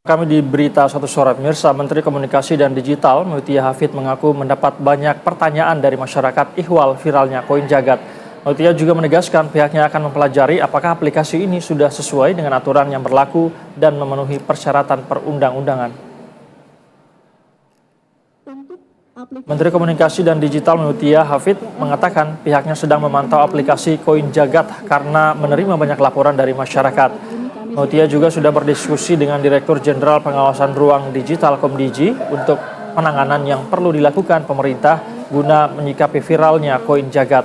Kami di Berita Satu Sore, pemirsa, Menteri Komunikasi dan Digital Mutia Hafid mengaku mendapat banyak pertanyaan dari masyarakat ihwal viralnya koin jagat. Mutia juga menegaskan pihaknya akan mempelajari apakah aplikasi ini sudah sesuai dengan aturan yang berlaku dan memenuhi persyaratan perundang-undangan. Menteri Komunikasi dan Digital Mutia Hafid mengatakan pihaknya sedang memantau aplikasi koin jagat karena menerima banyak laporan dari masyarakat. Mutia juga sudah berdiskusi dengan Direktur Jenderal Pengawasan Ruang Digital Komdigi untuk penanganan yang perlu dilakukan pemerintah guna menyikapi viralnya koin jagat.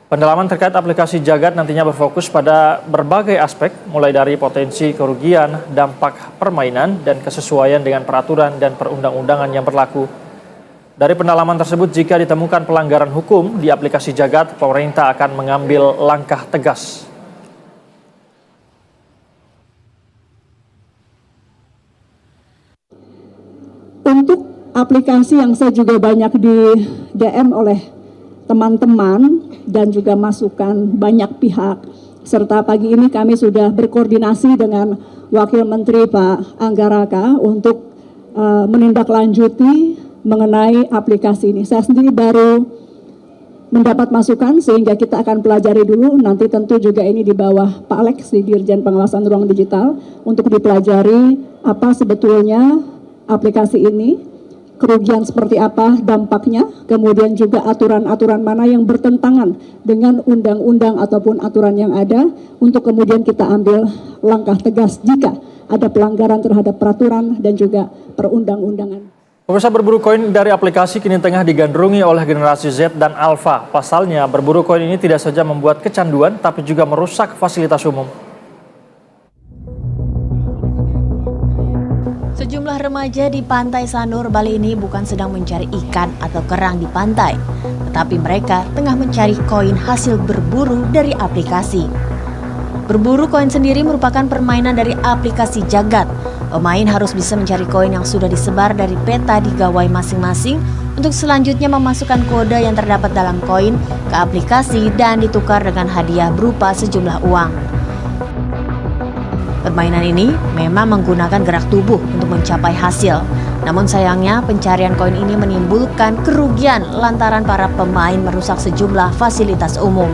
Pendalaman terkait aplikasi jagat nantinya berfokus pada berbagai aspek, mulai dari potensi kerugian, dampak permainan, dan kesesuaian dengan peraturan dan perundang-undangan yang berlaku. Dari pendalaman tersebut, jika ditemukan pelanggaran hukum di aplikasi jagat, pemerintah akan mengambil langkah tegas. Untuk aplikasi yang saya juga banyak di DM oleh teman-teman dan juga masukan banyak pihak, serta pagi ini kami sudah berkoordinasi dengan Wakil Menteri Pak Anggaraka untuk menindaklanjuti mengenai aplikasi ini. Saya sendiri baru mendapat masukan sehingga kita akan pelajari dulu, nanti tentu juga ini di bawah Pak Alex di Dirjen Pengawasan Ruang Digital untuk dipelajari apa sebetulnya aplikasi ini, kerugian seperti apa dampaknya, kemudian juga aturan-aturan mana yang bertentangan dengan undang-undang ataupun aturan yang ada, untuk kemudian kita ambil langkah tegas jika ada pelanggaran terhadap peraturan dan juga perundang-undangan. Pemirsa, berburu koin dari aplikasi kini tengah digandrungi oleh generasi Z dan Alpha. Pasalnya, berburu koin ini tidak saja membuat kecanduan, tapi juga merusak fasilitas umum. Sejumlah remaja di Pantai Sanur, Bali ini bukan sedang mencari ikan atau kerang di pantai, tetapi mereka tengah mencari koin hasil berburu dari aplikasi. Berburu koin sendiri merupakan permainan dari aplikasi jagat. Pemain harus bisa mencari koin yang sudah disebar dari peta di gawai masing-masing untuk selanjutnya memasukkan kode yang terdapat dalam koin ke aplikasi dan ditukar dengan hadiah berupa sejumlah uang. Permainan ini memang menggunakan gerak tubuh untuk mencapai hasil. Namun sayangnya pencarian koin ini menimbulkan kerugian lantaran para pemain merusak sejumlah fasilitas umum.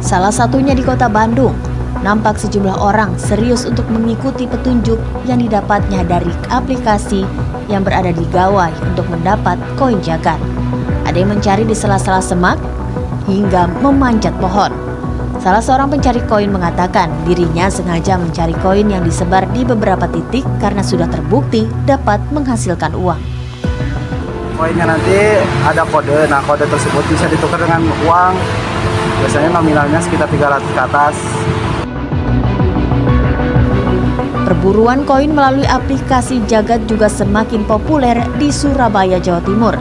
Salah satunya di Kota Bandung, nampak sejumlah orang serius untuk mengikuti petunjuk yang didapatnya dari aplikasi yang berada di gawai untuk mendapat koin jagat. Ada yang mencari di sela-sela semak hingga memanjat pohon. Salah seorang pencari koin mengatakan dirinya sengaja mencari koin yang disebar di beberapa titik karena sudah terbukti dapat menghasilkan uang. Koinnya nanti ada kode, nah kode tersebut bisa ditukar dengan uang, biasanya nominalnya sekitar 300 ke atas. Perburuan koin melalui aplikasi jagat juga semakin populer di Surabaya, Jawa Timur.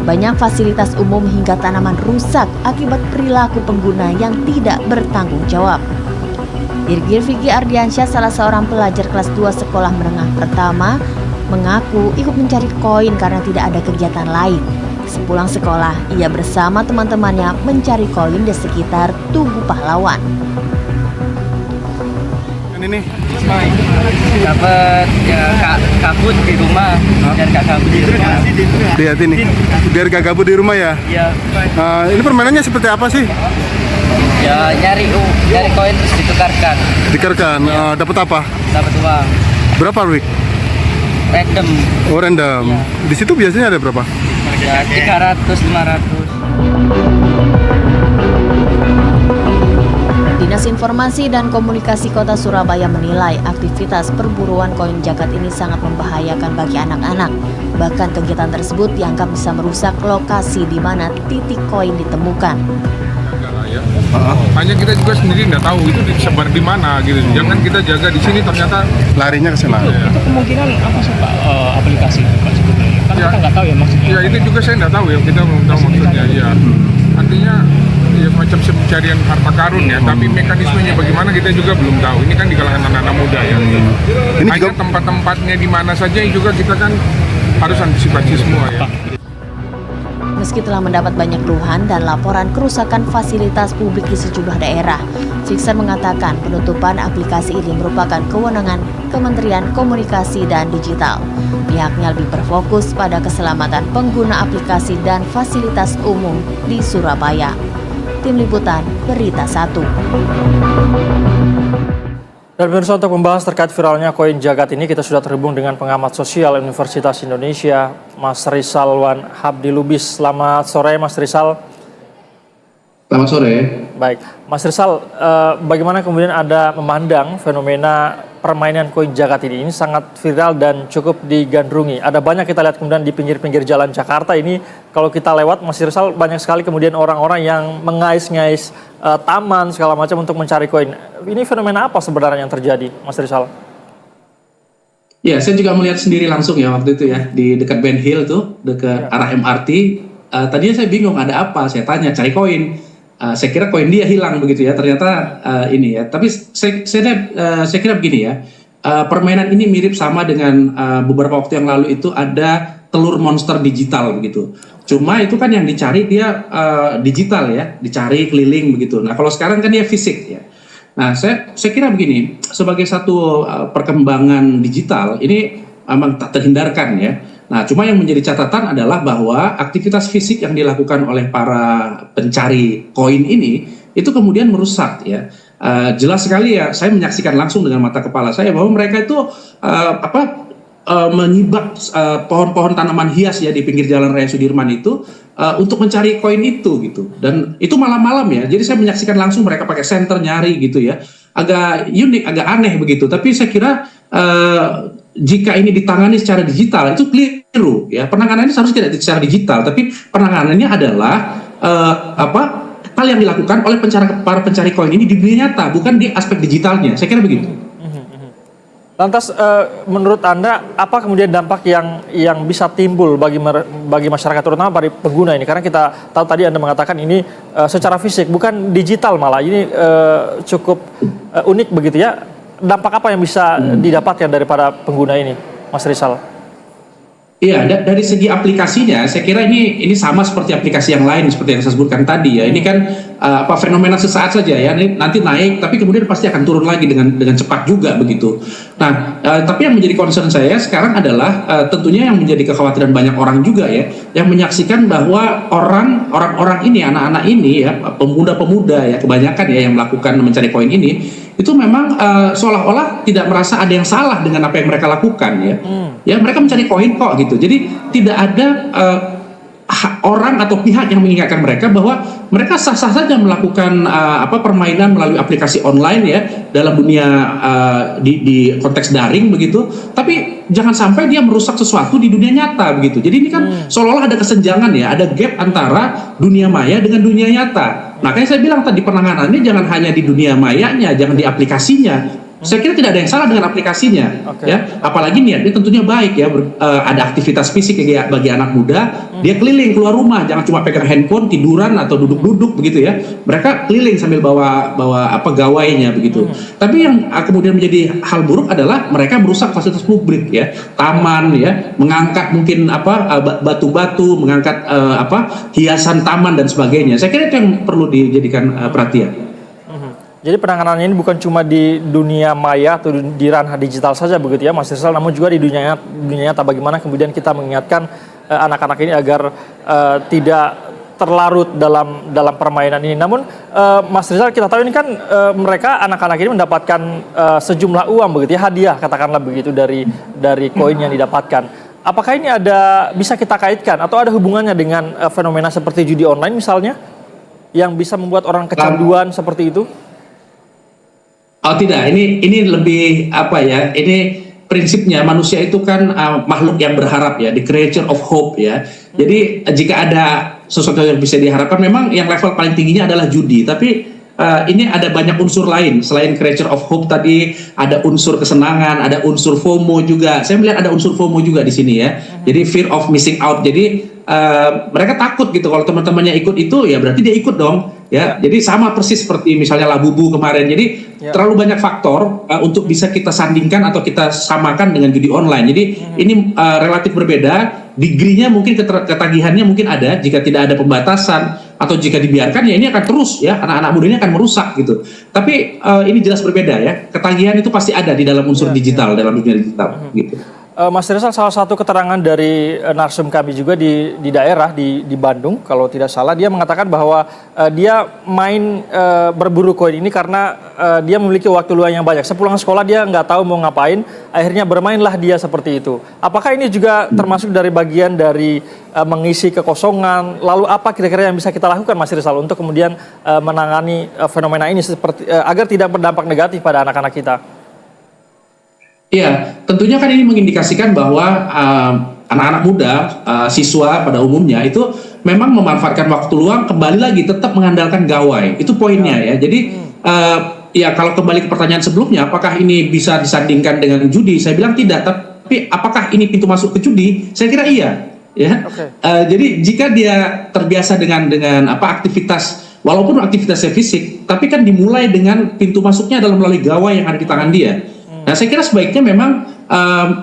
Banyak fasilitas umum hingga tanaman rusak akibat perilaku pengguna yang tidak bertanggung jawab. Irgir Vicky Ardiansyah, salah seorang pelajar kelas 2 sekolah menengah pertama, mengaku ikut mencari koin karena tidak ada kegiatan lain. Sepulang sekolah, ia bersama teman-temannya mencari koin di sekitar Tugu Pahlawan. Ini dapat ya kabut di rumah, biar gak kabut di rumah. lihat ini, biar gak gabut di rumah ya. Ya, Ini permainannya seperti apa sih? ya nyari koin terus ditukarkan. Dikerkan, dapat apa? Dapat uang. Berapa week? Random. Oh, random. Ya. Di situ biasanya ada berapa? Ya 300, 500. Dinas Informasi dan Komunikasi Kota Surabaya menilai aktivitas perburuan koin jagat ini sangat membahayakan bagi anak-anak. Bahkan kegiatan tersebut dianggap bisa merusak lokasi di mana titik koin ditemukan. Hanya kita juga sendiri nggak tahu itu disebar di mana gitu. Jangan kita jaga di sini ternyata Larinya ke sana. Itu kemungkinan apa sih Pak, aplikasi itu Pak sebetulnya? Kan Ya. kita nggak tahu ya maksudnya. ya itu juga saya nggak tahu ya, kita belum tahu maksudnya ya. Artinya ya macam pencarian harta karun ya, tapi mekanismenya bagaimana kita juga belum tahu. Ini kan di kalangan anak-anak muda ya. Ini Hanya juga tempat-tempatnya di mana saja juga kita kan harus antisipasi semua ya. Meski telah mendapat banyak keluhan dan laporan kerusakan fasilitas publik di sejumlah daerah, Sixer mengatakan penutupan aplikasi ini merupakan kewenangan Kementerian Komunikasi dan Digital. Pihaknya lebih berfokus pada keselamatan pengguna aplikasi dan fasilitas umum di Surabaya. Tim Liputan Berita 1. Dan pemirsa, untuk membahas terkait viralnya koin jagat ini, kita sudah terhubung dengan pengamat sosial Universitas Indonesia, Mas Rizal Wan Habdi Lubis. Selamat sore, Mas Rizal. Selamat sore. Baik, Mas Rizal, bagaimana kemudian Anda memandang fenomena permainan koin jagat ini? Ini sangat viral dan cukup digandrungi. Ada banyak kita lihat kemudian di pinggir-pinggir jalan Jakarta ini, kalau kita lewat, Mas Rizal, banyak sekali kemudian orang-orang yang mengais-ngais taman segala macam untuk mencari koin. Ini fenomena apa sebenarnya yang terjadi, Mas Rizal? Ya, saya juga melihat sendiri langsung ya waktu itu ya, di dekat Ben Hill tuh, dekat arah MRT. Tadinya saya bingung ada apa, saya tanya cari koin. Saya kira koin dia hilang begitu ya, ternyata ini ya. Tapi saya kira begini ya, permainan ini mirip sama dengan beberapa waktu yang lalu itu ada telur monster digital begitu. Cuma itu kan yang dicari dia digital ya, dicari keliling begitu. Nah kalau sekarang kan dia fisik ya. Nah saya kira begini, sebagai satu perkembangan digital ini memang tak terhindarkan ya. Nah, cuma yang menjadi catatan adalah bahwa aktivitas fisik yang dilakukan oleh para pencari koin ini itu kemudian merusak ya. Jelas sekali ya, saya menyaksikan langsung dengan mata kepala saya bahwa mereka itu menyibak pohon-pohon tanaman hias ya di pinggir Jalan Raya Sudirman itu untuk mencari koin itu gitu. Dan itu malam-malam ya. Jadi saya menyaksikan langsung mereka pakai senter nyari gitu ya. Agak unik, agak aneh begitu. Tapi saya kira jika ini ditangani secara digital itu keliru ya. Penanganannya seharusnya tidak secara digital, tapi penanganannya adalah hal yang dilakukan oleh para pencari koin ini di dunia nyata, bukan di aspek digitalnya. Saya kira begitu. Lantas menurut Anda apa kemudian dampak yang bisa timbul bagi masyarakat, terutama bagi pengguna ini? Karena kita tahu tadi Anda mengatakan ini secara fisik bukan digital, malah ini cukup unik begitu ya. Dampak apa yang bisa didapatkan dari para pengguna ini, Mas Rizal? Iya, dari segi aplikasinya, saya kira ini sama seperti aplikasi yang lain seperti yang saya sebutkan tadi ya. Ini kan fenomena sesaat saja ya. Nanti naik, tapi kemudian pasti akan turun lagi dengan cepat juga begitu. Nah, tapi yang menjadi concern saya sekarang adalah tentunya yang menjadi kekhawatiran banyak orang juga ya, yang menyaksikan bahwa orang-orang ini, anak-anak ini ya, pemuda-pemuda ya, kebanyakan ya yang melakukan mencari koin ini, itu memang seolah-olah tidak merasa ada yang salah dengan apa yang mereka lakukan ya. Ya mereka mencari koin kok gitu. Jadi tidak ada orang atau pihak yang mengingatkan mereka bahwa mereka sah-sah saja melakukan permainan melalui aplikasi online ya dalam dunia di konteks daring begitu. Tapi jangan sampai dia merusak sesuatu di dunia nyata begitu. Jadi ini kan seolah-olah ada kesenjangan ya, ada gap antara dunia maya dengan dunia nyata. Makanya saya bilang tadi penanganannya jangan hanya di dunia mayanya, jangan di aplikasinya. Saya kira tidak ada yang salah dengan aplikasinya, ya. Apalagi niatnya tentunya baik ya. Ada aktivitas fisik bagi anak muda, dia keliling keluar rumah, jangan cuma pegang handphone, tiduran atau duduk-duduk begitu ya. Mereka keliling sambil bawa gawainya begitu. Tapi yang kemudian menjadi hal buruk adalah mereka merusak fasilitas publik ya, taman ya, mengangkat mungkin batu-batu, mengangkat hiasan taman dan sebagainya. Saya kira itu yang perlu dijadikan perhatian. Jadi penanganannya ini bukan cuma di dunia maya atau di ranah digital saja begitu ya Mas Rizal, namun juga di dunia nyata. Bagaimana kemudian kita mengingatkan anak-anak ini agar tidak terlarut dalam permainan ini. Namun Mas Rizal, kita tahu ini kan mereka anak-anak ini mendapatkan sejumlah uang begitu ya, hadiah katakanlah begitu dari koin yang didapatkan. Apakah ini bisa kita kaitkan atau ada hubungannya dengan fenomena seperti judi online misalnya yang bisa membuat orang kecanduan seperti itu? Oh tidak, ini lebih ini prinsipnya manusia itu kan makhluk yang berharap ya, the creature of hope ya. Jadi jika ada sesuatu yang bisa diharapkan, memang yang level paling tingginya adalah judi, tapi ini ada banyak unsur lain selain creature of hope tadi, ada unsur kesenangan, ada unsur FOMO juga. Saya melihat ada unsur FOMO juga di sini ya. Jadi fear of missing out. Jadi mereka takut gitu kalau teman-temannya ikut itu ya berarti dia ikut dong. Ya, jadi sama persis seperti misalnya Labubu kemarin. Jadi terlalu banyak faktor untuk bisa kita sandingkan atau kita samakan dengan judi online. Jadi ini relatif berbeda. Degree-nya mungkin ketagihannya mungkin ada jika tidak ada pembatasan. atau jika dibiarkan ya ini akan terus ya, anak-anak muda ini akan merusak gitu. Tapi ini jelas berbeda ya, ketagihan itu pasti ada di dalam unsur digital, dalam dunia digital gitu. Mas Rizal, salah satu keterangan dari narsum kami juga di daerah di Bandung, kalau tidak salah, dia mengatakan bahwa dia main berburu koin ini karena dia memiliki waktu luang yang banyak. Sepulang sekolah dia nggak tahu mau ngapain, akhirnya bermainlah dia seperti itu. Apakah ini juga termasuk dari bagian dari mengisi kekosongan? Lalu apa kira-kira yang bisa kita lakukan, Mas Rizal, untuk kemudian menangani fenomena ini seperti agar tidak berdampak negatif pada anak-anak kita? Iya, tentunya kan ini mengindikasikan bahwa anak-anak muda, siswa pada umumnya itu memang memanfaatkan waktu luang, kembali lagi tetap mengandalkan gawai. Itu poinnya ya. Jadi ya kalau kembali ke pertanyaan sebelumnya, apakah ini bisa disandingkan dengan judi? Saya bilang tidak. Tapi apakah ini pintu masuk ke judi? Saya kira iya. Ya. Jadi jika dia terbiasa dengan aktivitas, walaupun aktivitasnya fisik, tapi kan dimulai dengan pintu masuknya adalah melalui gawai yang ada di tangan dia. Nah, saya kira sebaiknya memang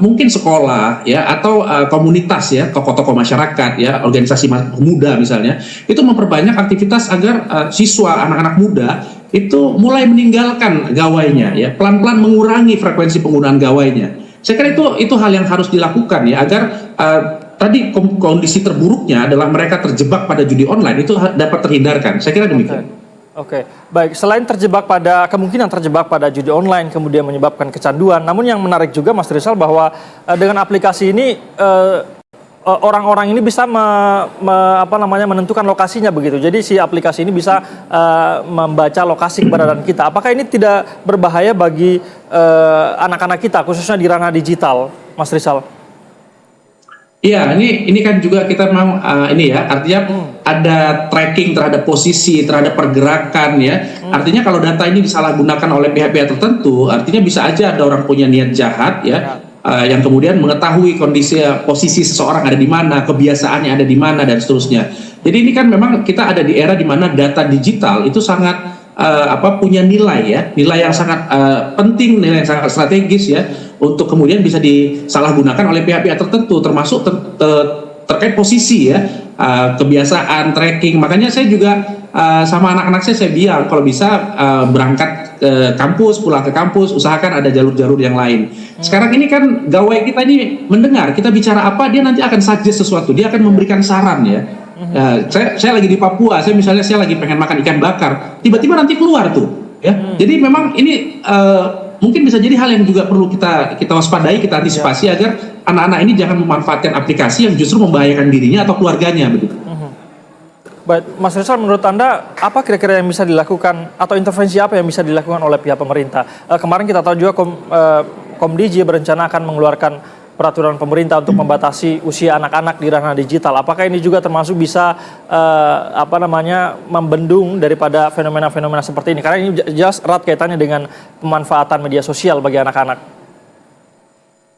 mungkin sekolah ya atau komunitas ya, tokoh-tokoh masyarakat ya, organisasi muda misalnya, itu memperbanyak aktivitas agar siswa anak-anak muda itu mulai meninggalkan gawainya ya, pelan-pelan mengurangi frekuensi penggunaan gawainya. Saya kira itu hal yang harus dilakukan ya, agar tadi kondisi terburuknya adalah mereka terjebak pada judi online itu dapat terhindarkan. Saya kira demikian. Oke, baik. Selain kemungkinan terjebak pada judi online kemudian menyebabkan kecanduan, namun yang menarik juga, Mas Rizal, bahwa dengan aplikasi ini orang-orang ini bisa menentukan lokasinya begitu. Jadi si aplikasi ini bisa membaca lokasi keberadaan kita. Apakah ini tidak berbahaya bagi anak-anak kita, khususnya di ranah digital, Mas Rizal? Iya, ini kan juga kita memang artinya ada tracking terhadap posisi, terhadap pergerakan ya. Artinya kalau data ini disalahgunakan oleh pihak-pihak tertentu, artinya bisa aja ada orang punya niat jahat ya, yang kemudian mengetahui posisi seseorang ada di mana, kebiasaannya ada di mana dan seterusnya. Jadi ini kan memang kita ada di era di mana data digital itu sangat punya nilai yang sangat penting, nilai yang sangat strategis ya, untuk kemudian bisa disalahgunakan oleh pihak-pihak tertentu, termasuk terkait posisi ya, kebiasaan, tracking. Makanya saya juga sama anak-anak saya bilang kalau bisa berangkat ke kampus, pulang ke kampus, usahakan ada jalur-jalur yang lain. Sekarang ini kan gawai kita ini mendengar kita bicara apa, dia nanti akan suggest sesuatu, dia akan memberikan saran ya. Saya lagi di Papua, saya lagi pengen makan ikan bakar, tiba-tiba nanti keluar tuh ya. Jadi memang ini mungkin bisa jadi hal yang juga perlu kita waspadai, kita antisipasi agar anak-anak ini jangan memanfaatkan aplikasi yang justru membahayakan dirinya atau keluarganya begitu. Baik, Mas Rizal, menurut Anda apa kira-kira yang bisa dilakukan atau intervensi apa yang bisa dilakukan oleh pihak pemerintah? Kemarin kita tahu juga Komdiji berencana akan mengeluarkan peraturan pemerintah untuk membatasi usia anak-anak di ranah digital. Apakah ini juga termasuk bisa membendung daripada fenomena-fenomena seperti ini? Karena ini jelas erat kaitannya dengan pemanfaatan media sosial bagi anak-anak.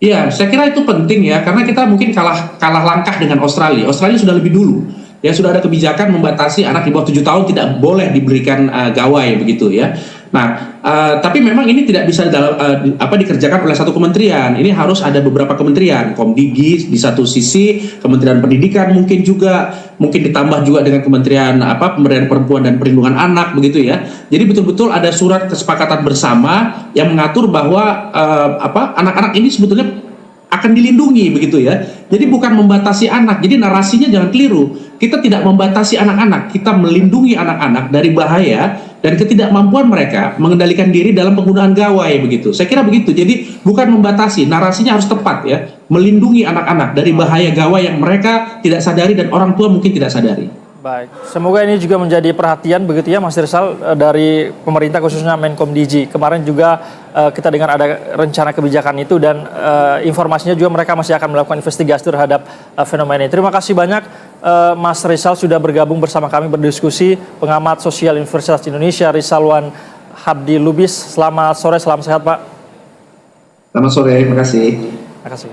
Iya, saya kira itu penting ya, karena kita mungkin kalah langkah dengan Australia. Australia sudah lebih dulu. Ya, sudah ada kebijakan membatasi anak di bawah 7 tahun tidak boleh diberikan gawai begitu ya. Nah, tapi memang ini tidak bisa dikerjakan oleh satu kementerian. Ini harus ada beberapa kementerian, Komdigi di satu sisi, Kementerian Pendidikan mungkin ditambah juga dengan Kementerian Pemberdayaan Perempuan dan Perlindungan Anak begitu ya. Jadi betul-betul ada surat kesepakatan bersama yang mengatur bahwa anak-anak ini sebetulnya akan dilindungi begitu ya. Jadi bukan membatasi anak. Jadi narasinya jangan keliru. Kita tidak membatasi anak-anak, kita melindungi anak-anak dari bahaya dan ketidakmampuan mereka mengendalikan diri dalam penggunaan gawai begitu. Saya kira begitu. Jadi bukan membatasi, narasinya harus tepat ya. Melindungi anak-anak dari bahaya gawai yang mereka tidak sadari dan orang tua mungkin tidak sadari. Baik, semoga ini juga menjadi perhatian begitu ya Mas Rizal dari pemerintah khususnya Menkomdigi. Kemarin juga kita dengar ada rencana kebijakan itu dan informasinya juga mereka masih akan melakukan investigasi terhadap fenomena ini. Terima kasih banyak Mas Rizal sudah bergabung bersama kami berdiskusi, pengamat sosial Universitas Indonesia Rizalwan Habdi Lubis. Selamat sore, salam sehat Pak. Selamat sore, terima kasih. Terima kasih.